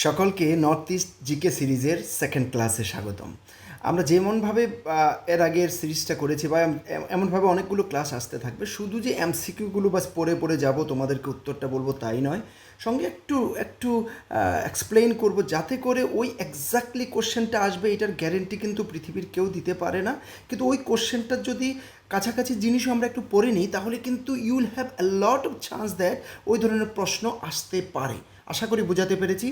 সকলকে north east GK সিরিজের second ক্লাসে স্বাগতম। আমরা যেমনভাবে এর আগের সিরিজটা করেছি বা এমনভাবে অনেকগুলো ক্লাস আসতে থাকবে, শুধু যে এমসিকিউগুলো বাস পড়ে পড়ে যাব তোমাদেরকে উত্তরটা বলবো তাই নয়, সঙ্গে একটু একটু এক্সপ্লেইন করব যাতে করে ওই এক্স্যাক্টলি কোশ্চেনটা আসবে এটার গ্যারেন্টি কিন্তু পৃথিবীর কেউ দিতে পারে না। কিন্তু ওই কোশ্চেনটার যদি কাছাকাছি জিনিসও আমরা একটু পড়ে নিই তাহলে কিন্তু you will have a lot of chance that ওই ধরনের প্রশ্ন আসতে পারে। আশা করি বোঝাতে পেরেছি।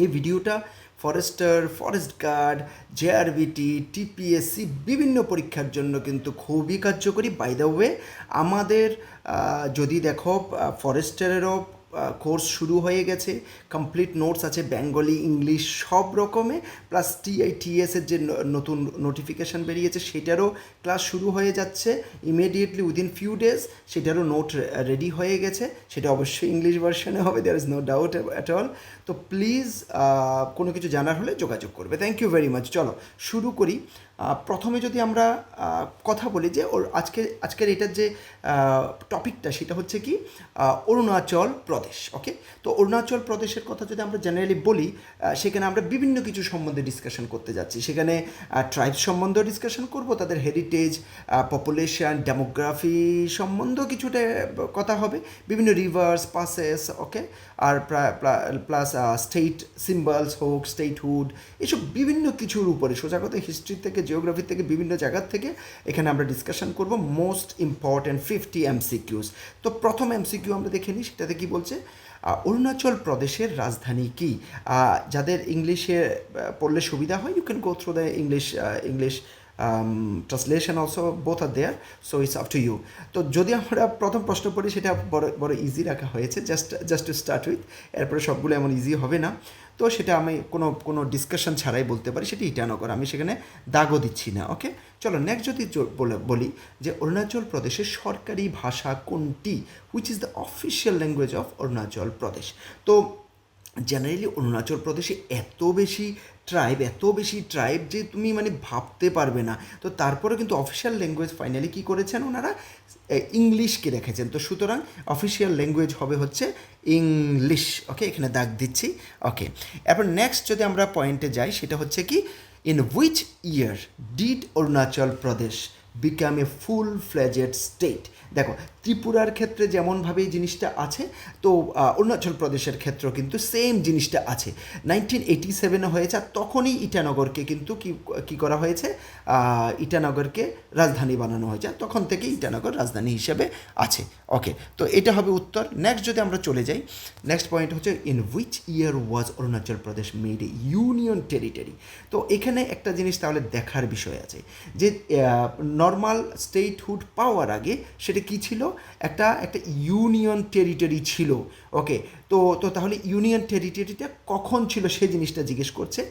এই ভিডিওটা forester, forest guard, JRBT, TPSC বিভিন্ন পরীক্ষার জন্য কিন্তু খুবই কার্যকরী। বাই দ্য ওয়ে, আমাদের যদি দেখো ফরেস্টারেরও কোর্স শুরু হয়ে গেছে, কমপ্লিট নোটস আছে বেঙ্গলি, ইংলিশ সব রকমে, প্লাস টিআইটিএসের যে নতুন নোটিফিকেশান বেরিয়েছে সেটারও ক্লাস শুরু হয়ে যাচ্ছে ইমিডিয়েটলি উইদিন ফিউ ডেজ। সেটারও নোট রেডি হয়ে গেছে, সেটা অবশ্যই ইংলিশ ভার্সনে হবে, there is no doubt at all. তো প্লিজ কোনো কিছু জানার হলে যোগাযোগ করবে। Thank you very much. চলো শুরু করি। প্রথমে যদি আমরা কথা বলি যে আজকের এটার যে টপিকটা সেটা হচ্ছে কি অরুণাচল প্রদেশ। ওকে, তো অরুণাচল প্রদেশের কথা যদি আমরা জেনারেলি বলি, সেখানে আমরা বিভিন্ন কিছু সম্বন্ধে ডিসকাশন করতে যাচ্ছি। সেখানে ট্রাইব সম্বন্ধেও ডিসকাশন করব, তাদের হেরিটেজ, পপুলেশন, ডেমোগ্রাফি সম্বন্ধেও কিছুটা কথা হবে, বিভিন্ন রিভার্স, পাসেস, ওকে, আর প্লাস স্টেট সিম্বলস হোক, স্টেটহুড, এসব বিভিন্ন কিছুর উপরে সোজা কথা হিস্ট্রি থেকে, জিওগ্রাফি থেকে, বিভিন্ন জায়গার থেকে এখানে আমরা ডিসকাশন করব। Most important 50 MCQs. তো প্রথম এমসিকিউ আমরা দেখে নিই, সেটাতে কী বলছে, অরুণাচল প্রদেশের রাজধানী কি? যাদের ইংলিশে পড়লে সুবিধা হয়, you can go through the English translation also, both আর there, so it's up to you. তো যদি আমরা প্রথম প্রশ্ন পড়ি সেটা বড় ইজি রাখা হয়েছে, জাস্ট টু স্টার্ট উইথ, এরপরে সবগুলো এমন ইজি হবে না। তো সেটা আমি কোনো ডিসকাশন ছাড়াই বলতে পারি, সেটা ইটানগর, আমি সেখানে দাগও দিচ্ছি না। ওকে, চলো নেক্সট যদি বলি যে অরুণাচল প্রদেশের সরকারি ভাষা কোনটি, which is the official language of Arunachal Pradesh. তো জেনারেলি অরুণাচল প্রদেশে এত বেশি ট্রাইব যে তুমি মানে ভাবতে পারবে না। তো তারপরে কিন্তু অফিসিয়াল ল্যাঙ্গুয়েজ ফাইনালি কী করেছেন ওনারা, ইংলিশকে রেখেছেন। তো সুতরাং অফিসিয়াল ল্যাঙ্গুয়েজ হবে হচ্ছে ইংলিশ। ওকে, এখানে দাগ দিচ্ছি। ওকে, এরপর নেক্সট যদি আমরা পয়েন্টে যাই, সেটা হচ্ছে কি, in which year did Arunachal Pradesh become a full fledged state. দেখো, ত্রিপুরার ক্ষেত্রে যেমনভাবে এই জিনিসটা আছে, তো অরুণাচল প্রদেশের ক্ষেত্রেও কিন্তু সেম জিনিসটা আছে। 1987 হয়েছে, আর তখনই ইটানগরকে কিন্তু কী করা হয়েছে, ইটানগরকে রাজধানী বানানো হয়েছে, আর তখন থেকে ইটানগর রাজধানী হিসেবে আছে। ওকে, তো এটা হবে উত্তর। নেক্সট যদি আমরা চলে যাই, নেক্সট পয়েন্ট হচ্ছে in which year was Arunachal Pradesh made a union territory. তো এখানে একটা জিনিস তাহলে দেখার বিষয় আছে যে নর্মাল স্টেটহুড পাওয়ার আগে সেটা কী ছিল, একটা ইউনিয়ন টেরিটরি ছিল। ওকে, তো তাহলে ইউনিয়ন টেরিটরিটা কখন ছিল সেই জিনিসটা জিজ্ঞেস করছে।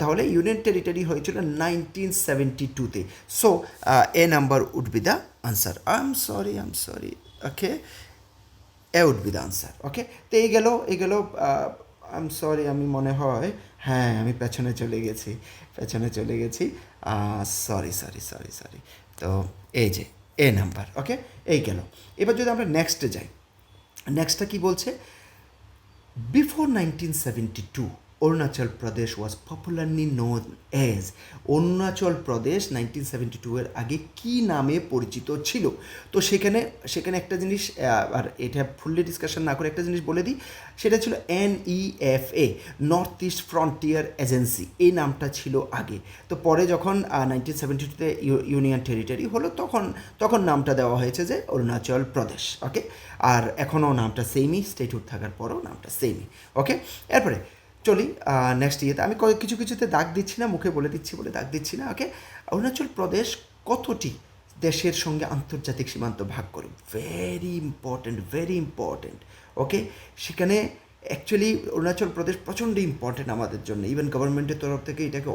তাহলে ইউনিয়ন টেরিটরি হয়েছিল 1972-তে। So A number would be the answer. I am sorry. Okay, A would be the answer. Okay, তো এই গেল আই এম সরি, আমি মনে হয়, হ্যাঁ, আমি পেছনে চলে গেছি। সরি। তো এই যে এ নাম্বার। ওকে, এই গেল। এবার যদি আমরা নেক্সটে যাই, নেক্সটটা কী বলছে, বিফোর 1972 অরুণাচল প্রদেশ ওয়াজ popularly known as. Arunachal Pradesh 1972 এর আগে কী নামে পরিচিত ছিল? তো সেখানে একটা জিনিস, আর এটা ফুললি ডিসকাশন না করে একটা জিনিস বলে দিই, সেটা ছিল NEFA, north east frontier agency, এই নামটা ছিল আগে। তো পরে যখন 1972-তে ইউনিয়ন টেরিটরি হলো, তখন নামটা দেওয়া হয়েছে যে অরুণাচল প্রদেশ। ওকে, আর এখনও নামটা সেমই, স্টেটহুড থাকার পরেও নামটা সেমই। ওকে, এরপরে চলি নেক্সট ইয়েতে। আমি কিছুতে দাগ দিচ্ছি না, মুখে বলে দিচ্ছি বলে দাগ দিচ্ছি না। ওকে, অরুণাচল প্রদেশ কতটি দেশের সঙ্গে আন্তর্জাতিক সীমান্ত ভাগ করে? Very important. ওকে, সেখানে অ্যাকচুয়ালি অরুণাচল প্রদেশ প্রচণ্ড ইম্পর্ট্যান্ট আমাদের জন্য। ইভেন গভর্নমেন্টের তরফ থেকে এটাকে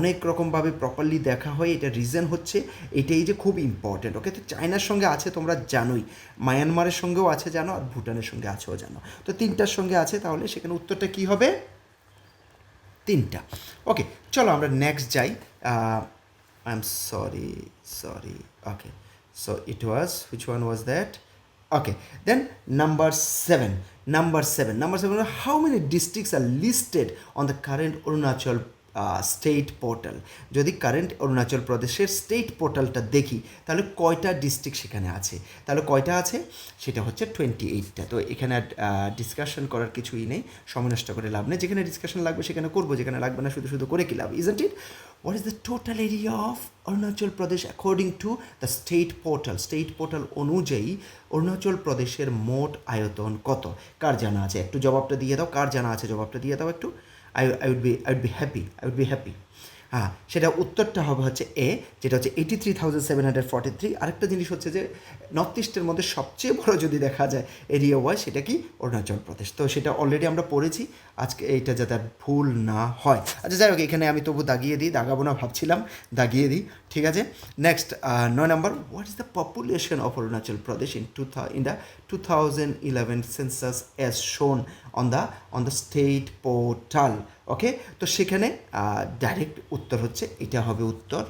অনেক রকমভাবে প্রপারলি দেখা হয়। এটা রিজন হচ্ছে এটাই যে খুব ইম্পর্ট্যান্ট। ওকে, তো চায়নার সঙ্গে আছে তোমরা জানোই, মায়ানমারের সঙ্গেও আছে জানো, আর ভুটানের সঙ্গে আছেও জানো। তো তিনটার সঙ্গে আছে, তাহলে সেখানে উত্তরটা কী হবে? তিনটা। ওকে, চলো আমরা নেক্সট যাই। I am sorry. Okay, so it was, which one was that? Okay, then number 7, Number 7, how many districts are listed on the current Arunachal state portal? যদি কারেন্ট অরুণাচল প্রদেশের স্টেট পোর্টালটা দেখি তাহলে কয়টা ডিস্ট্রিক্ট সেখানে আছে? তাহলে কয়টা আছে? সেটা হচ্ছে 28টা। তো এখানে ডিসকাশন করার কিছুই নেই, সময় নষ্ট করে লাভ নেই। যেখানে ডিসকাশন লাগবে সেখানে করবো, যেখানে লাগবে না শুধু শুধু করে কি লাভ, isn't it? What is the total area of Arunachal Pradesh according to the state portal? State portal অনুযায়ী অরুণাচল প্রদেশের মোট আয়তন কত? কার জানা আছে? একটু জবাবটা দিয়ে দাও, কার জানা আছে জবাবটা দিয়ে দাও একটু। I would be happy. হ্যাঁ, সেটা উত্তরটা হবে হচ্ছে এ, যেটা হচ্ছে 83,743। আরেকটা জিনিস হচ্ছে যে নর্থ ইস্টের মধ্যে সবচেয়ে বড় যদি দেখা যায় এরিয়া ওয়াইজ, সেটা কি? অরুণাচল প্রদেশ। তো সেটা অলরেডি আমরা পড়েছি, আজকে এইটা যাতে আর ভুল না হয়। আচ্ছা যাই হোক, এখানে আমি তবু দাগিয়ে দিই, দাগাবো না ভাবছিলাম, দাগিয়ে দিই, ঠিক আছে। নেক্সট 9 নম্বর, what is the population of Arunachal Pradesh in the 2011 census as shown on the state portal? Okay, তো সেখানে ডাইরেক্ট উত্তর হচ্ছে এটা হবে উত্তর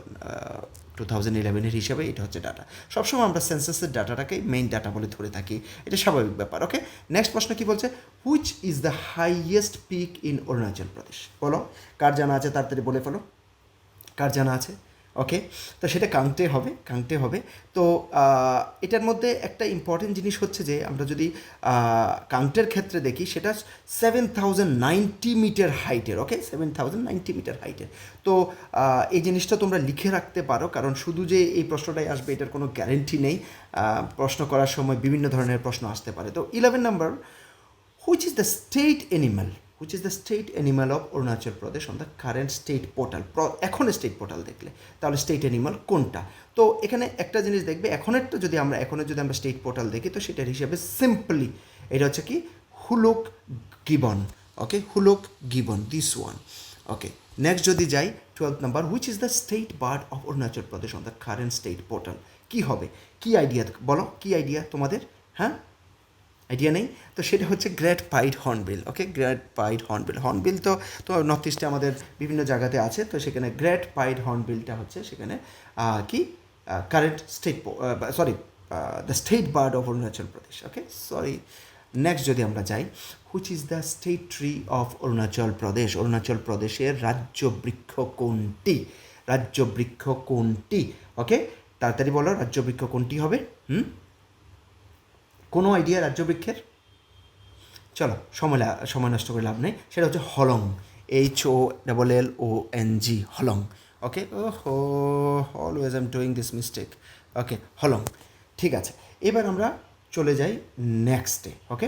2011 হিসাবে এটা হচ্ছে ডাটা। সবসময় আমরা সেন্সাসের ডাটাটাকে মেইন ডাটা বলে ধরে থাকি, এটা স্বাভাবিক ব্যাপার। ওকে, নেক্সট প্রশ্ন কি বলছে? Which is the highest peak in Arunachal Pradesh? বলো, কার জানা আছে? তাড়াতাড়ি বলে ফেলো, কার জানা আছে? ওকে, তো সেটা কাউন্টে হবে। তো এটার মধ্যে একটা ইম্পর্টেন্ট জিনিস হচ্ছে যে আমরা যদি কাউন্টের ক্ষেত্রে দেখি, সেটা 7090 মিটার হাইটের। ওকে, 7090 মিটার হাইটের। তো এই জিনিসটা তোমরা লিখে রাখতে পারো, কারণ শুধু যে এই প্রশ্নটাই আসবে এটার কোনো গ্যারেন্টি নেই। প্রশ্ন করার সময় বিভিন্ন ধরনের প্রশ্ন আসতে পারে। তো 11 নম্বর, which is the state animal of Arunachal Pradesh on the current state portal? এখন স্টেট পোর্টাল দেখলে তাহলে স্টেট অ্যানিমাল কোনটা? তো এখানে একটা জিনিস দেখবে, এখনের যদি আমরা স্টেট পোর্টাল দেখি, তো সেটার হিসাবে সিম্পলি এটা হচ্ছে কি? Hoolock gibbon. Okay, hoolock gibbon, this one. Okay, next যদি যাই 12 নম্বর, which is the state bird of Arunachal Pradesh on the current state portal? কী হবে? কী আইডিয়া বলো, কী আইডিয়া তোমাদের? হ্যাঁ, আইডিয়া নেই? তো সেটা হচ্ছে গ্রেট পাইড হর্নবিল। ওকে, গ্রেট পাইড হর্নবিল তো নর্থ ইস্টে আমাদের বিভিন্ন জায়গাতে আছে। তো সেখানে গ্রেট পাইড হর্নবিলটা হচ্ছে সেখানে কি current state, the state bird of Arunachal Pradesh. Okay, sorry. Next যদি আমরা যাই, which is the state tree of Arunachal Pradesh? Arunachal প্রদেশের রাজ্য বৃক্ষ কোনটি? ওকে, তাড়াতাড়ি বলো, রাজ্য বৃক্ষ কোনটি হবে? কোনো আইডিয়া রাজ্য বৃক্ষের? চলো, সময় নষ্ট করে লাভ নেই। সেটা হচ্ছে হলং, HOLLONG, হলং। ওকে, ওহো, always I am doing this mistake. Okay, hollong, ঠিক আছে। এবার আমরা চলে যাই নেক্সটে। Okay,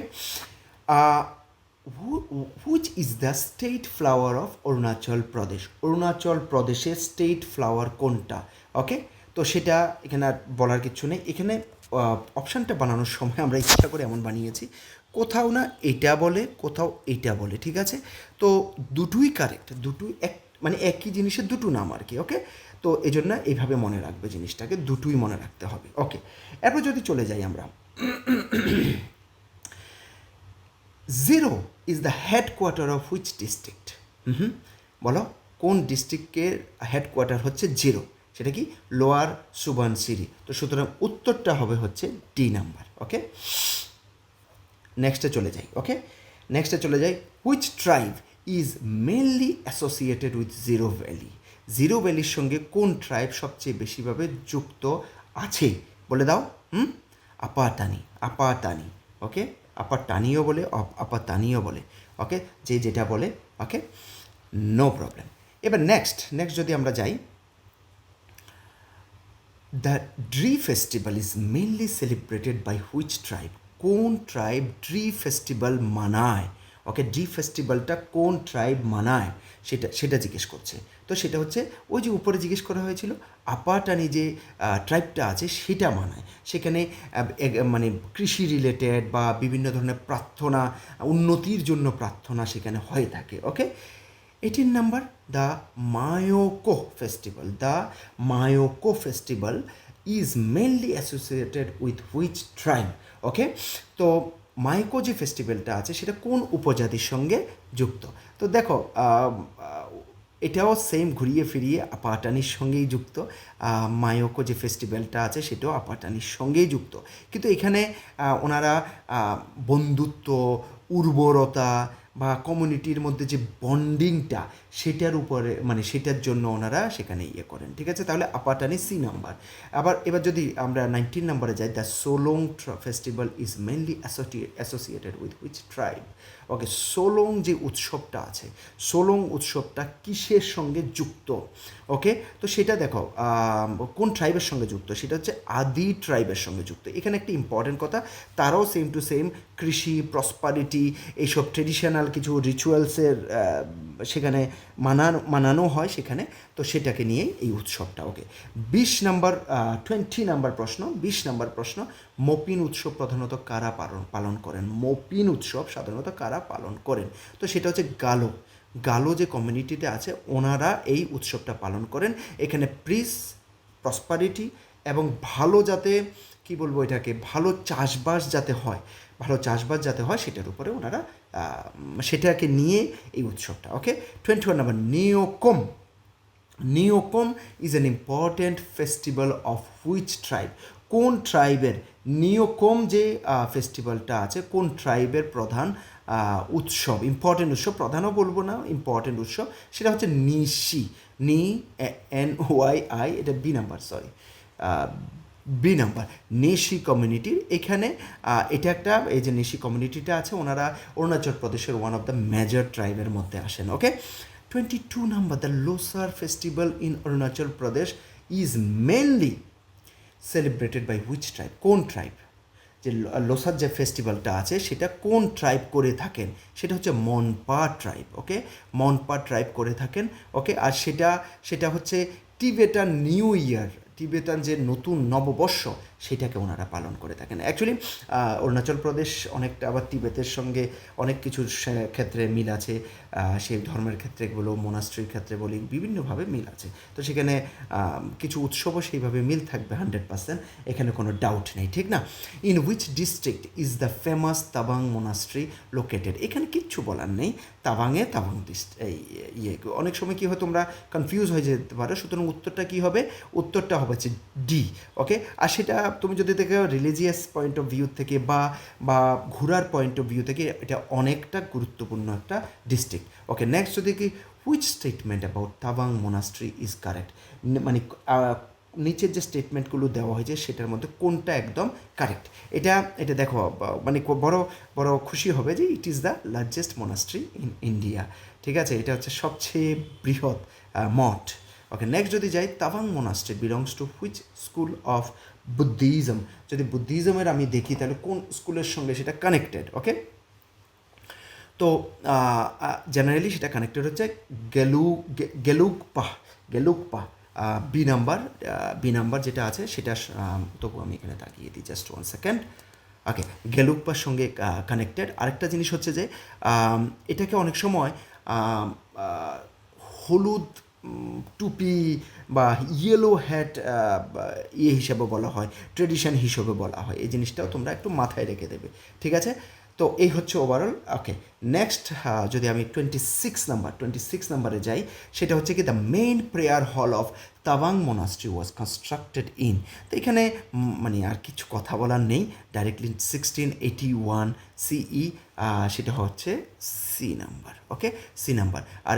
which is the state flower of Arunachal Pradesh? Arunachal প্রদেশের স্টেট ফ্লাওয়ার কোনটা? ওকে, তো সেটা এখানে আর বলার কিছু নেই। এখানে অপশানটা বানানোর সময় আমরা ইচ্ছা করে এমন বানিয়েছি, কোথাও না এটা বলে, কোথাও এইটা বলে, ঠিক আছে? তো দুটোই কারেক্ট, দুটোই মানে একই জিনিসের দুটো নাম আর কি। ওকে, তো এই জন্য এইভাবে মনে রাখবে জিনিসটাকে, দুটোই মনে রাখতে হবে। ওকে, এরপর যদি চলে যাই আমরা, 0 is the headquarter of which district? বলো, কোন ডিস্ট্রিক্টের হেডকোয়ার্টার হচ্ছে 0? সেটা কি? লোয়ার সুবনসিরি। তো সুতরাং উত্তরটা হবে হচ্ছে ডি নাম্বার। ওকে, নেক্সটে চলে যাই। Which tribe is mainly associated with Ziro valley? Ziro ভ্যালির সঙ্গে কোন ট্রাইব সবচেয়ে বেশিভাবে যুক্ত আছে? বলে দাও। আপাটানি। ওকে, আপাটানিও বলে, আপাতানিও বলে। ওকে, যেটা বলে। Okay, no problem. এবার নেক্সট যদি আমরা যাই, the Dree festival is mainly celebrated by which tribe? কোন ট্রাইব ড্রি ফেস্টিভ্যাল মানায়? ওকে, ড্রি ফেস্টিভ্যালটা কোন ট্রাইব মানায় সেটা জিজ্ঞেস করছে। তো সেটা হচ্ছে ওই যে উপরে জিজ্ঞেস করা হয়েছিল, আপাটানি যে ট্রাইবটা আছে সেটা মানায়। সেখানে মানে কৃষি রিলেটেড বা বিভিন্ন ধরনের প্রার্থনা, উন্নতির জন্য প্রার্থনা সেখানে হয়ে থাকে। ওকে, 18 number, the Mayoko festival is mainly associated with which tribe? ওকে, তো মায়োকো যে ফেস্টিভ্যালটা আছে সেটা কোন উপজাতির সঙ্গে যুক্ত? তো দেখো, এটাও সেম ঘুরিয়ে ফিরিয়ে আপাটানির সঙ্গেই যুক্ত। মায়োকো যে ফেস্টিভ্যালটা আছে সেটাও আপাটানির সঙ্গেই যুক্ত, কিন্তু এখানে ওনারা বন্ধুত্ব, উর্বরতা বা কমিউনিটির মধ্যে যে বন্ডিংটা সেটার উপরে মানে সেটার জন্য ওনারা সেখানে ইয়ে করেন, ঠিক আছে। তাহলে আপাটানি সি নাম্বার। আবার এবার যদি আমরা 19 নাম্বারে যাই, the so long festival is mainly associated with which tribe. Okay, so long যে উৎসবটা আছে, সোলং উৎসবটা কিসের সঙ্গে যুক্ত? ওকে, তো সেটা দেখো কোন ট্রাইবের সঙ্গে যুক্ত, সেটা হচ্ছে আদি ট্রাইবের সঙ্গে যুক্ত। এখানে একটি ইম্পর্টেন্ট কথা, তারাও সেম টু সেম কৃষি, প্রসপারিটি, এইসব ট্রেডিশনাল কিছু রিচুয়ালসের সেখানে মানানো হয় সেখানে, তো সেটাকে নিয়েই এই উৎসবটা। ওকে, 20 নাম্বার প্রশ্ন, 20 নাম্বার প্রশ্ন, মপিন উৎসব প্রধানত কারা পালন করেন? মপিন উৎসব সাধারণত কারা পালন করেন? তো সেটা হচ্ছে গালো যে কমিউনিটিতে আছে ওনারা এই উৎসবটা পালন করেন। এখানে পিস, প্রসপারিটি এবং ভালো যাতে কি বলবো এটাকে, ভালো চাষবাস যাতে হয় সেটার উপরে ওনারা সেটাকে নিয়ে এই উৎসবটা। Okay, 21 number, Nyokum is an important festival of which tribe? কোন ট্রাইবের নিওকম যে ফেস্টিভ্যালটা আছে, কোন ট্রাইবের প্রধান উৎসব, ইম্পর্টেন্ট উৎসব, প্রধানও বলবো না, ইম্পর্টেন্ট উৎসব, সেটা হচ্ছে NYI, এটা B number, sorry B number, Nyishi কমিউনিটির। এখানে এটা একটা, এই যে নেশি কমিউনিটিটা আছে ওনারা অরুণাচল প্রদেশের ওয়ান অফ দ্য মেজর ট্রাইবের মধ্যে আসেন। Okay, 22 number, the Losar festival in Arunachal Pradesh is mainly celebrated by which tribe? কোন ট্রাইব? যে লোসার যে ফেস্টিভ্যালটা আছে সেটা কোন ট্রাইব করে থাকেন? সেটা হচ্ছে মনপা ট্রাইব। ওকে, মনপা ট্রাইব করে থাকেন। ওকে, আর সেটা হচ্ছে টিবেটান নিউ ইয়ার, টিবেটান যে নতুন নববর্ষ সেটাকে ওনারা পালন করে থাকেন। অ্যাকচুয়ালি অরুণাচল প্রদেশ অনেকটা আবার তিবেতের সঙ্গে অনেক কিছুর ক্ষেত্রে মিল আছে, সেই ধর্মের ক্ষেত্রে বলো, মোনাস্ট্রির ক্ষেত্রে বলি, বিভিন্নভাবে মিল আছে। তো সেখানে কিছু উৎসবও সেইভাবে মিল থাকবে 100%, এখানে কোনো ডাউট নেই, ঠিক না? In which district is the famous তাবাং মোনাস্ট্রি লোকেটেড? এখানে কিচ্ছু বলার নেই, তাবাং অনেক সময় কী হয় তোমরা কনফিউজ হয়ে যেতে পারো, সুতরাং উত্তরটা কী হবে? উত্তরটা হবে হচ্ছে ডি। ওকে, আর সেটা তুমি যদি দেখো রিলিজিয়াস পয়েন্ট অফ ভিউ থেকে বা ঘোরার পয়েন্ট অফ ভিউ থেকে এটা অনেকটা গুরুত্বপূর্ণ একটা ডিস্ট্রিক্ট। ওকে, নেক্সট যদি কি, হুইচ স্টেটমেন্ট অ্যাবাউট তাবাং মোনাস্ট্রি ইজ কারেক্ট? মানে নিচের যে স্টেটমেন্টগুলো দেওয়া হয়েছে সেটার মধ্যে কোনটা একদম কারেক্ট? এটা দেখো মানে বড় খুশি হবে যে it is the largest monastery in India, ঠিক আছে, এটা হচ্ছে সবচেয়ে বৃহৎ মঠ। ওকে, নেক্সট যদি যাই, Tawang monastery belongs to which school of Buddhism? যদি বুদ্ধিজমের আমি দেখি তাহলে কোন স্কুলের সঙ্গে সেটা কানেক্টেড? ওকে, তো জেনারেলি সেটা কানেক্টেড হচ্ছে গেলুকপা, বি নাম্বার যেটা আছে সেটা, তবু আমি এখানে তাকিয়ে দিই, জাস্ট 1 সেকেন্ড। ওকে, গেলুকপার সঙ্গে কানেক্টেড। আরেকটা জিনিস হচ্ছে যে এটাকে অনেক সময় হলুদ টুপি বা ইয়েলো হ্যাট হিসাবে বলা হয়, ট্রেডিশন হিসেবে বলা হয়, এই জিনিসটাও তোমরা একটু মাথায় রেখে দেবে, ঠিক আছে? তো এই হচ্ছে ওভারঅল। ওকে, নেক্সট যদি আমি 26 নাম্বারে যাই, সেটা হচ্ছে কি, the main prayer hall of Tawang monastery was constructed in. তো এখানে মানে আর কিছু কথা বলার নেই, ডাইরেক্টলি 1681 সিই, সেটা হচ্ছে সি নাম্বার। ওকে, সি নাম্বার। আর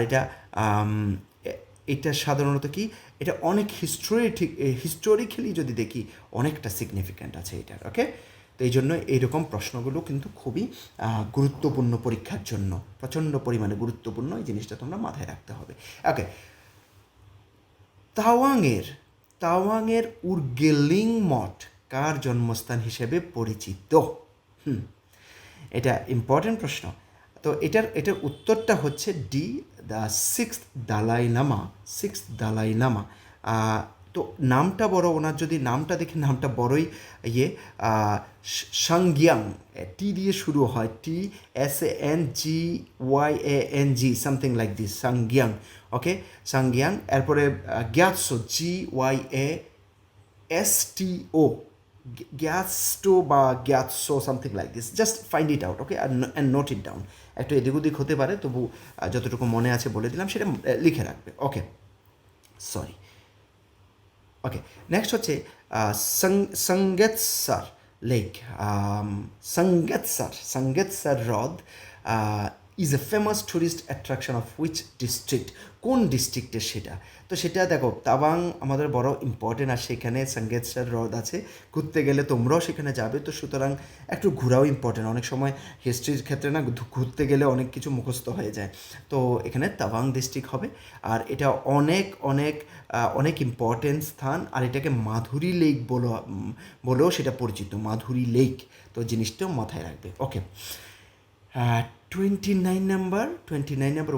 এটা সাধারণত কি, এটা অনেক হিস্টোরিক্যালি যদি দেখি অনেকটা সিগনিফিক্যান্ট আছে এটার। ওকে, তো এই জন্য এইরকম প্রশ্নগুলো কিন্তু খুবই গুরুত্বপূর্ণ পরীক্ষার জন্য, প্রচণ্ড পরিমাণে গুরুত্বপূর্ণ, এই জিনিসটা তোমরা মাথায় রাখতে হবে। ওকে, তাওয়াংয়ের উর্গেলিং মঠ কার জন্মস্থান হিসেবে পরিচিত? এটা ইম্পর্টেন্ট প্রশ্ন। তো এটার উত্তরটা হচ্ছে D, the sixth Dalai Lama. তো নামটা বড়, ওনার যদি নামটা দেখি নামটা বড়ই সাংগ্যাং, টি দিয়ে শুরু হয়, TSANGYANG, something like this, Tsangyang. Okay, Tsangyang. এরপরে গ্যাৎসো, GYASTO, গ্যাস্টো বা Gyatso, something like this, just find it out. Okay, and note it down. একটু এদিক ওদিক হতে পারে, তবু যতটুকু মনে আছে বলে দিলাম, সেটা লিখে রাখবে। ওকে, সরি। ওকে, নেক্সট হচ্ছে লেক সঙ্গেতসার হ্রদ is a famous tourist attraction of which district, কোন ডিস্ট্রিক্টের সেটা? তো সেটা দেখো তাওয়াং আমাদের বড় ইম্পর্টেন্ট, আর সেখানে সঙ্গেতসার হ্রদ আছে, ঘুরতে গেলে তোমরাও সেখানে যাবে, তো সুতরাং একটু ঘোরাও ইম্পর্টেন্ট। অনেক সময় হিস্ট্রির ক্ষেত্রে না ঘুরতে গেলে অনেক কিছু মুখস্থ হয়ে যায়, তো এখানে তাওয়াং ডিস্ট্রিক্ট হবে। আর এটা অনেক অনেক অনেক ইম্পর্টেন্ট স্থান, আর এটাকে মাধুরী লেক বলেও সেটা পরিচিত, মাধুরী লেক। তো জিনিসটাও মাথায় রাখবে। ওকে, 29 number,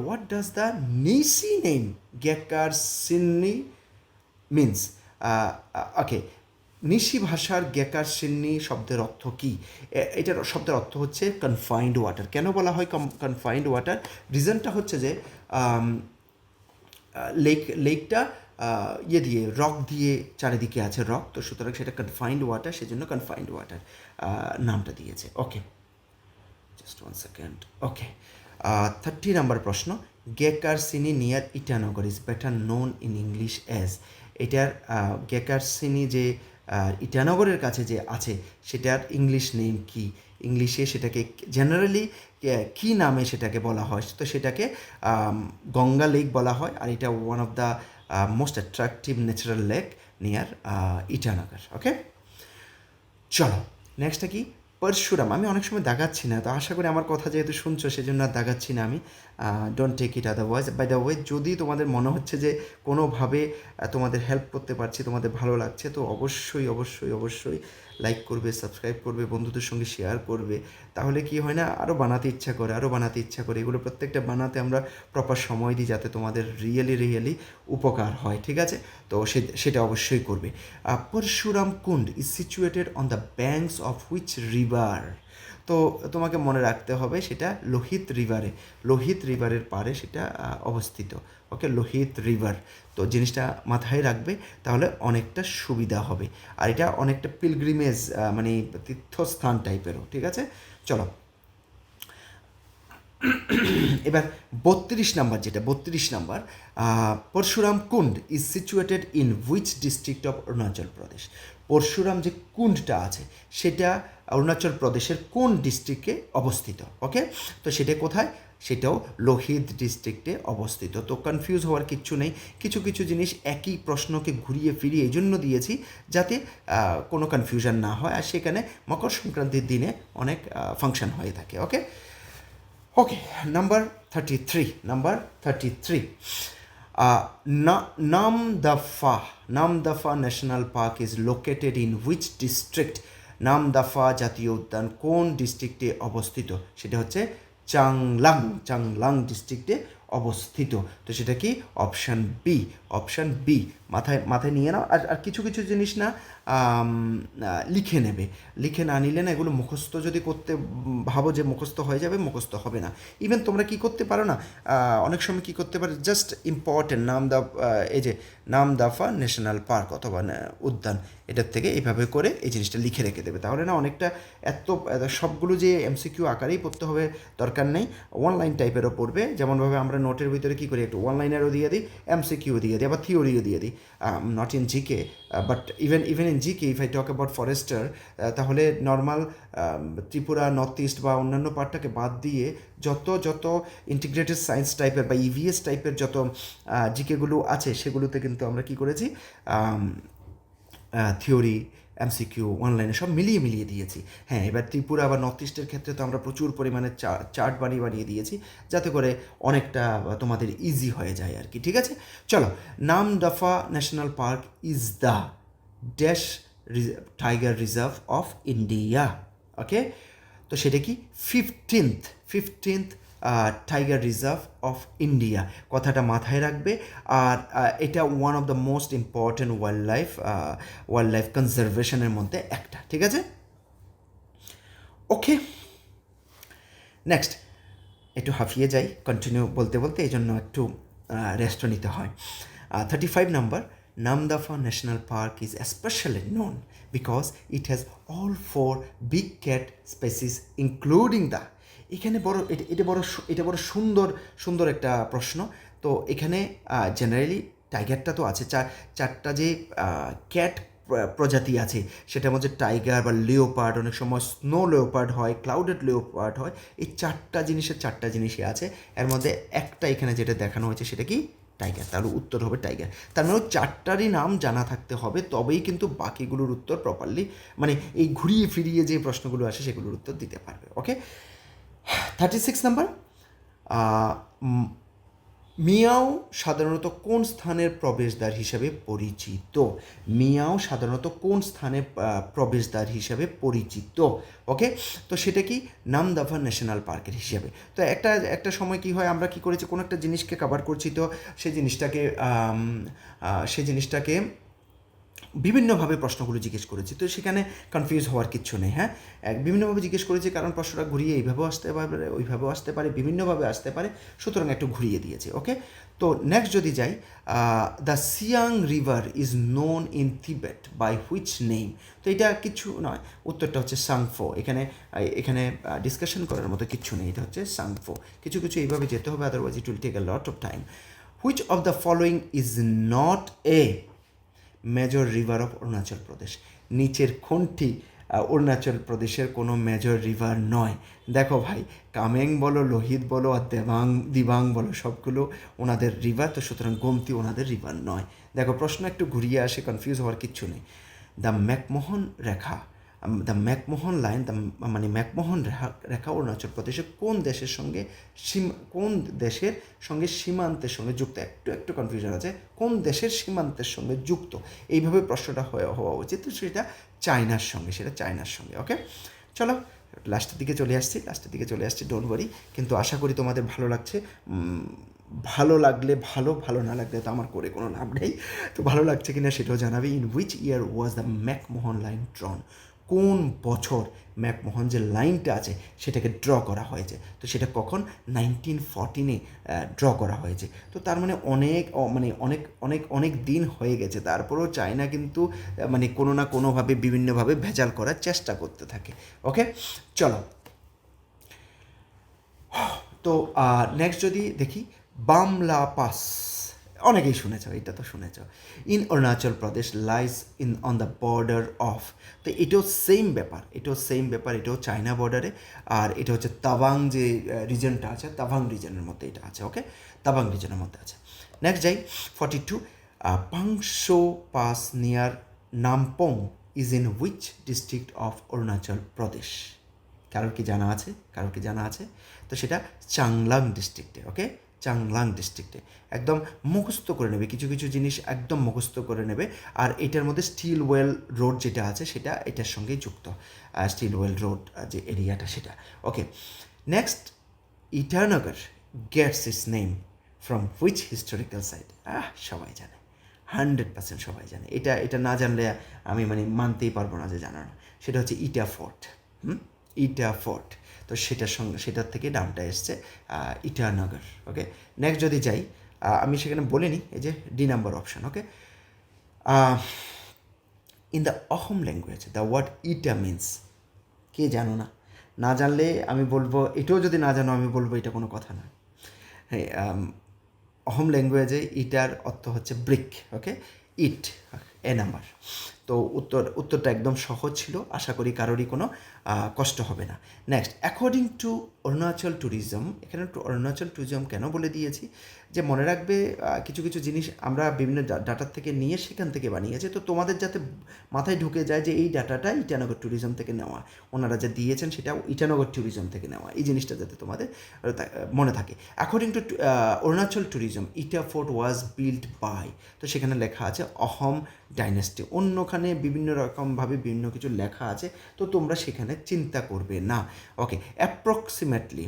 what does the Nisi name Gekarsini means? ওকে, নিশি ভাষার গেকারসিন্নি শব্দের অর্থ কী? এটার শব্দের অর্থ হচ্ছে কনফাইন্ড ওয়াটার। কেন বলা হয় কনফাইন্ড ওয়াটার? রিজনটা হচ্ছে যে লেকটা দিয়ে রক দিয়ে চারিদিকে আছে, রক, তো সুতরাং সেটা কনফাইন্ড ওয়াটার, সেজন্য কনফাইন্ড ওয়াটার নামটা দিয়েছে। ওকে, জাস্ট 1 সেকেন্ড। ওকে, 30 নম্বর প্রশ্ন, গেকারসিনি near Itanagar is better known in English as. এটার গেকারসিনি যে ইটানগরের কাছে যে আছে সেটার ইংলিশ নেম কি? ইংলিশে সেটাকে জেনারেলি কী নামে সেটাকে বলা হয়? তো সেটাকে গঙ্গা লেক বলা হয়, আর এটা one of the most attractive natural lake near Itanagar. Okay, চলো নেক্সটটা কি? পরশুরাম। আমি অনেক সময় দাগাচ্ছি না, তো আশা করি আমার কথা যেহেতু শুনছো সেজন্য আর দাগাচ্ছি না আমি। Don't take it otherwise. By the way, যদি তোমাদের মনে হচ্ছে যে কোনোভাবে তোমাদের হেল্প করতে পারছি, তোমাদের ভালো লাগছে, তো অবশ্যই অবশ্যই অবশ্যই লাইক করবে, সাবস্ক্রাইব করবে, বন্ধুদের সঙ্গে শেয়ার করবে। তাহলে কি হয় না, আরও বানাতে ইচ্ছা করে, আরও বানাতে ইচ্ছা করে। এগুলো প্রত্যেকটা বানাতে আমরা প্রপার সময় দিই, যাতে তোমাদের রিয়েলি উপকার হয়। ঠিক আছে, তো সেটা অবশ্যই করবে। Parshuram Kund is situated on the banks of which river? তো তোমাকে মনে রাখতে হবে সেটা লোহিত রিভারের পাড়ে সেটা অবস্থিত। ওকে, লোহিত রিভার। তো জিনিসটা মাথায় রাখবে, তাহলে অনেকটা সুবিধা হবে। আর এটা অনেকটা পিলগ্রিমেজ মানে তীর্থস্থান টাইপেরও। ঠিক আছে, চলো এবার 32 নাম্বার, যেটা 32 number, Parshuram Kund is situated in which district of Arunachal Pradesh? Parshuram যে কুণ্ডটা আছে সেটা অরুণাচল প্রদেশের কোন ডিস্ট্রিক্টে অবস্থিত? ওকে, তো সেটা কোথায়? সেটাও লোহিত ডিস্ট্রিক্টে অবস্থিত। তো কনফিউজ হওয়ার কিচ্ছু নেই, কিছু কিছু জিনিস একই প্রশ্নকে ঘুরিয়ে ফিরিয়ে এই জন্য দিয়েছি যাতে কোনো কনফিউশন না হয়, আর সেখানে মকর সংক্রান্তির দিনে অনেক ফাংশন হয়ে থাকে। ওকে, Okay, number 33. Namdapha National Park is located in which district? Namdapha জাতীয় উদ্যান কোন ডিস্ট্রিক্টে অবস্থিত? সেটা হচ্ছে চাংলাং ডিস্ট্রিক্টে অবস্থিত। তো সেটা কি? Option B. মাথায় নিয়ে নাও। আর কিছু কিছু জিনিস না লিখে নেবে, লিখে না নিলে না এগুলো মুখস্থ যদি করতে ভাবো যে মুখস্থ হয়ে যাবে, মুখস্থ হবে না। ইভেন তোমরা কি করতে পারো না, অনেক সময় কি করতে পারো, জাস্ট ইম্পর্টেন্ট এই যে নামদাফা ন্যাশনাল পার্ক অথবা উদ্যান, এটার থেকে এইভাবে করে এই জিনিসটা লিখে রেখে দেবে, তাহলে না অনেকটা সবগুলো যে এমসিকিউ আকারেই পড়তে হবে দরকার নেই, অনলাইন টাইপেরও পড়বে। যেমনভাবে আমরা নোটের ভিতরে কী করি, একটু অনলাইনেরও দিয়ে দিই, এমসিকিউ দিয়ে দিই, আবার থিওরিও দিয়ে দিই, not in GK but even in GK if I talk about Forster, তাহলে নর্মাল ত্রিপুরা, নর্থ ইস্ট বা অন্যান্য পার্টটাকে বাদ দিয়ে যত ইন্টিগ্রেটেড সায়েন্স টাইপের বা ইভিএস টাইপের যত জিকেগুলো আছে সেগুলোতে কিন্তু আমরা কী করেছি, থিওরি, এমসিকিউ, অনলাইনে সব মিলিয়ে দিয়েছি। হ্যাঁ, এবার ত্রিপুরা বা নর্থ ইস্টের ক্ষেত্রে তো আমরা প্রচুর পরিমাণে চার্ট বানিয়ে দিয়েছি, যাতে করে অনেকটা তোমাদের ইজি হয়ে যায় আর কি। ঠিক আছে, চলো, Namdapha national park is the dash tiger reserve of India. Okay, তো সেটা কি? 15th tiger reserve of India, কথাটা মাথায় রাখবে। আর এটা one of the most important wild life কনজারভেশনের মধ্যে একটা। ঠিক আছে, ওকে, নেক্সট। একটু হাঁফিয়ে যাই কন্টিনিউ বলতে এই জন্য একটু রেস্টও নিতে হয়। 35 number, Namdapha national park is especially known because it has all 4 big cat species including the, এখানে এটা বড় সুন্দর একটা প্রশ্ন। তো এখানে জেনারেলি টাইগারটা তো আছে, চারটা যে প্রজাতি আছে, সেটার মধ্যে টাইগার বা লিওপার্ড, অনেক সময় স্নো লিওপার্ড হয়, ক্লাউডেড লিওপার্ড হয়। এই 4টা জিনিসই আছে। এর মধ্যে একটা এখানে যেটা দেখানো হয়েছে সেটা কি টাইগার, তাহলে উত্তর হবে টাইগার। তার মানে 4টারই নাম জানা থাকতে হবে, তবেই কিন্তু বাকিগুলোর উত্তর প্রপারলি, মানে এই ঘুরিয়ে ফিরিয়ে যে প্রশ্নগুলো আসে সেগুলোর উত্তর দিতে পারবে। ওকে, 36 নাম্বার, মিয়াও সাধারণত কোন স্থানের প্রবেশদ্বার হিসাবে পরিচিত? মিয়াও সাধারণত কোন স্থানের প্রবেশদ্বার হিসাবে পরিচিত? ওকে, তো সেটা কি নামদাফা ন্যাশনাল পার্কের হিসাবে। তো একটা সময় কি হয়, আমরা কি করেছি, কোনো একটা জিনিসকে কভার করছি, তো সেই জিনিসটাকে বিভিন্নভাবে প্রশ্নগুলো জিজ্ঞেস করেছি, তো সেখানে কনফিউজ হওয়ার কিচ্ছু নেই। হ্যাঁ, বিভিন্নভাবে জিজ্ঞেস করেছি, কারণ প্রশ্নটা ঘুরিয়ে এইভাবেও আসতে পারে, ওইভাবেও আসতে পারে, বিভিন্নভাবে আসতে পারে, সুতরাং একটু ঘুরিয়ে দিয়েছে। ওকে, তো নেক্সট যদি যাই, the Siang river is known in Tibet by which name? তো এটা কিছু নয়, উত্তরটা হচ্ছে সাংফো। এখানে ডিসকাশন করার মতো কিচ্ছু নেই, এটা হচ্ছে সাংফো। কিছু এইভাবে যেতে হবে, otherwise it will take a lot of time. Which of the following is not a major river of Arunachal Pradesh? নিচের কোনটি অরুণাচল প্রদেশের কোনো মেজর রিভার নয়? দেখো ভাই, কামেং বলো, লোহিত বলো, আর দিবাং বলো, সবগুলো ওনাদের রিভার, তো সুতরাং গোমতি ওনাদের রিভার নয়। দেখো, প্রশ্ন একটু ঘুরিয়ে আসে, কনফিউজ হওয়ার কিচ্ছু নেই। The McMahon Rekha, the McMahon line, মানে ম্যাকমোহন রেখা অরুণাচল প্রদেশের কোন দেশের সঙ্গে সীমান্তের সঙ্গে যুক্ত? একটু কনফিউশন আছে, কোন দেশের সীমান্তের সঙ্গে যুক্ত, এইভাবে প্রশ্নটা হওয়া উচিত। তো সেটা চায়নার সঙ্গে। ওকে, চলো লাস্টের দিকে চলে আসছি, ডোন্ট ওয়ারি। কিন্তু আশা করি তোমাদের ভালো লাগছে। ভালো লাগলে ভালো না লাগলে তো আমার করে কোনো লাভ নেই। তো ভালো লাগছে কিনা সেটাও জানাবে। In which year was the McMahon line ড্রন? কোন বছর ম্যাকমোহন যে লাইনটা আছে সেটাকে ড্র করা হয়েছে? তো সেটা কখন? 1914-এ ড্র করা হয়েছে। তো তার মানে অনেক দিন হয়ে গেছে, তারপরেও চায়না কিন্তু মানে কোনো না কোনোভাবে বিভিন্নভাবে ভেজাল করার চেষ্টা করতে থাকে। ওকে, চলো, তো নেক্সট যদি দেখি, বামলা পাস, অনেকেই শুনেছ, এটা তো শুনেছ। In Arunachal Pradesh lies on the border of, তো এটাও সেম ব্যাপার, এটাও চায়না বর্ডারে, আর এটা হচ্ছে তাওয়াং যে রিজনটা আছে, তাওয়াং রিজনের মধ্যে এটা আছে। ওকে, তাওয়াং রিজনের মধ্যে আছে। নেক্সট যাই, 42, Pangsau pass near Nampong is in which district of Arunachal Pradesh? কারোর কি জানা আছে? তো সেটা চাংলাং ডিস্ট্রিক্টে। ওকে, চাংলাং ডিস্ট্রিক্টে। একদম মুখস্থ করে নেবে, কিছু জিনিস একদম মুখস্থ করে নেবে। আর এটার মধ্যে স্টিল ওয়েল রোড যেটা আছে সেটা এটার সঙ্গেই যুক্ত, স্টিল ওয়েল রোড যে এরিয়াটা সেটা। Okay, next, Itanagar gets its name from which historical site? সবাই জানে, 100% সবাই জানে। এটা না জানলে আমি মানতেই পারবো না যে জানা না। সেটা হচ্ছে ইটা ফোর্ট। ইটা ফোর্ট, তো সেটার থেকে নামটা এসছে ইটানগর। ওকে, নেক্সট যদি যাই, আমি সেখানে বলিনি, এই যে D number option. Okay, in the Ahom language the word Ita means, কে জানো না জানলে আমি বলবো, এটাও যদি না জানো আমি বলবো এটা কোনো কথা না। হ্যাঁ, অহোম ল্যাঙ্গুয়েজে ইটার অর্থ হচ্ছে ব্রিক। ওকে, ইট, এ নাম্বার। তো উত্তরটা একদম সহজ ছিল, আশা করি কারোরই কোনো কষ্ট হবে না। Next, according to Arunachal tourism, এখানে অরুণাচল ট্যুরিজম কেন বলে দিয়েছি, যে মনে রাখবে কিছু জিনিস আমরা বিভিন্ন ডাটার থেকে নিয়ে সেখান থেকে বানিয়েছি, তো তোমাদের যাতে মাথায় ঢুকে যায় যে এই ডাটাটা ইটানগর ট্যুরিজম থেকে নেওয়া, ওনারা যা দিয়েছেন সেটা ইটানগর ট্যুরিজম থেকে নেওয়া, এই জিনিসটা যাতে তোমাদের মনে থাকে। According to Arunachal tourism, Ita fort was build by, তো সেখানে লেখা আছে অহোম ডাইনেস্টি, অন্যখানে বিভিন্ন রকমভাবে বিভিন্ন কিছু লেখা আছে, তো তোমরা সেখানে চিন্তা করবে না। Okay, approximately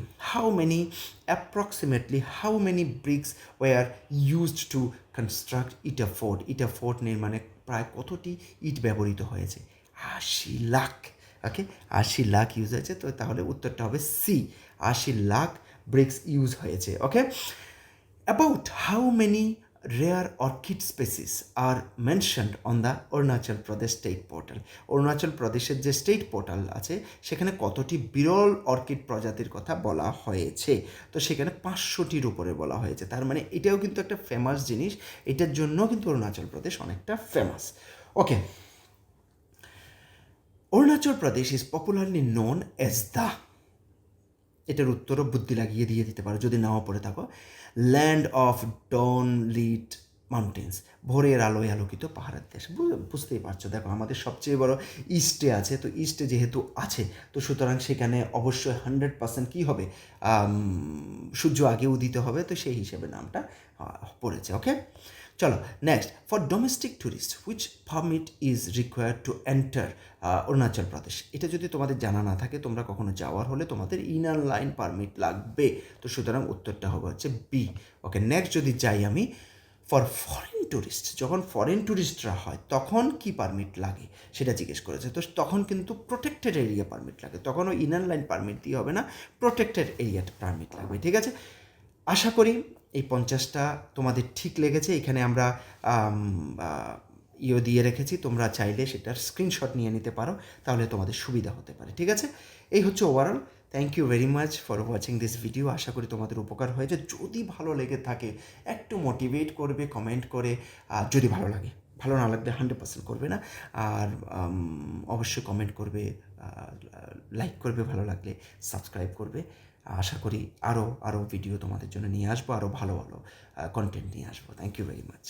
how many bricks were used to construct Ita fort? Ita fort নির্মাণে প্রায় কতটি ইট ব্যবহৃত হয়েছে? 80 লাখ। ওকে, 80 লাখ ইউজ হয়েছে, তো তাহলে উত্তরটা হবে সি, 80 লাখ ব্রিক্স ইউজ হয়েছে। Okay, about how many rare orchid species are mentioned on the Arunachal Pradesh state portal? Arunachal প্রদেশের যে স্টেট পোর্টাল আছে সেখানে কতটি বিরল অর্কিড প্রজাতির কথা বলা হয়েছে? তো সেখানে 500টির উপরে বলা হয়েছে। তার মানে এটাও কিন্তু একটা ফেমাস জিনিস, এটার জন্য কিন্তু অরুণাচল প্রদেশ অনেকটা famous. Okay, Arunachal Pradesh is popularly known as the, এটার উত্তরও বুদ্ধি লাগিয়ে দিয়ে দিতে পারো যদি নাও পড়ে থাকো, land of dawn lit mountains, ভোরের আলোয় আলোকিত পাহাড়ের দেশ। বুঝতেই পারছো, দেখো আমাদের সবচেয়ে বড় ইস্টে আছে, তো ইস্টে যেহেতু আছে তো সুতরাং সেখানে অবশ্যই 100% কী হবে, সূর্য আগে উদিত হবে, তো সেই হিসেবে নামটা পড়েছে। ওকে, চলো next, for domestic tourist which permit is required to enter Arunachal Pradesh. এটা যদি তোমাদের জানা না থাকে, তোমরা কখনো যাওয়ার হলে তোমাদের ইনার লাইন পারমিট লাগবে, তো সুতরাং উত্তরটা হবে হচ্ছে বি। ওকে, নেক্সট যদি যাই আমি, ফর ফরেন ট্যুরিস্ট, যখন ফরেন ট্যুরিস্টরা হয় তখন কি পারমিট লাগে সেটা জিজ্ঞেস করেছে, তো তখন কিন্তু প্রোটেক্টেড এরিয়া পারমিট লাগে, তখনও ইনার লাইন পারমিট দিয়ে হবে না, প্রোটেক্টেড এরিয়া পারমিট লাগবে। ঠিক আছে, আশা করি এই 50টা তোমাদের ঠিক লেগেছে। এখানে আমরা দিয়ে রেখেছি, তোমরা চাইলে সেটার স্ক্রিনশট নিয়ে নিতে পারো, তাহলে তোমাদের সুবিধা হতে পারে। ঠিক আছে, এই হচ্ছে overall. Thank you very much for watching this video. আশা করি তোমাদের উপকার হয়েছে। যদি ভালো লেগে থাকে একটু মোটিভেট করবে কমেন্ট করে, আর যদি ভালো লাগে, ভালো না লাগলে 100% করবে না, আর অবশ্যই কমেন্ট করবে, লাইক করবে, ভালো লাগলে সাবস্ক্রাইব করবে। আশা করি আরও ভিডিও তোমাদের জন্য নিয়ে আসবো, আরও ভালো ভালো কন্টেন্ট নিয়ে আসবো। Thank you very much.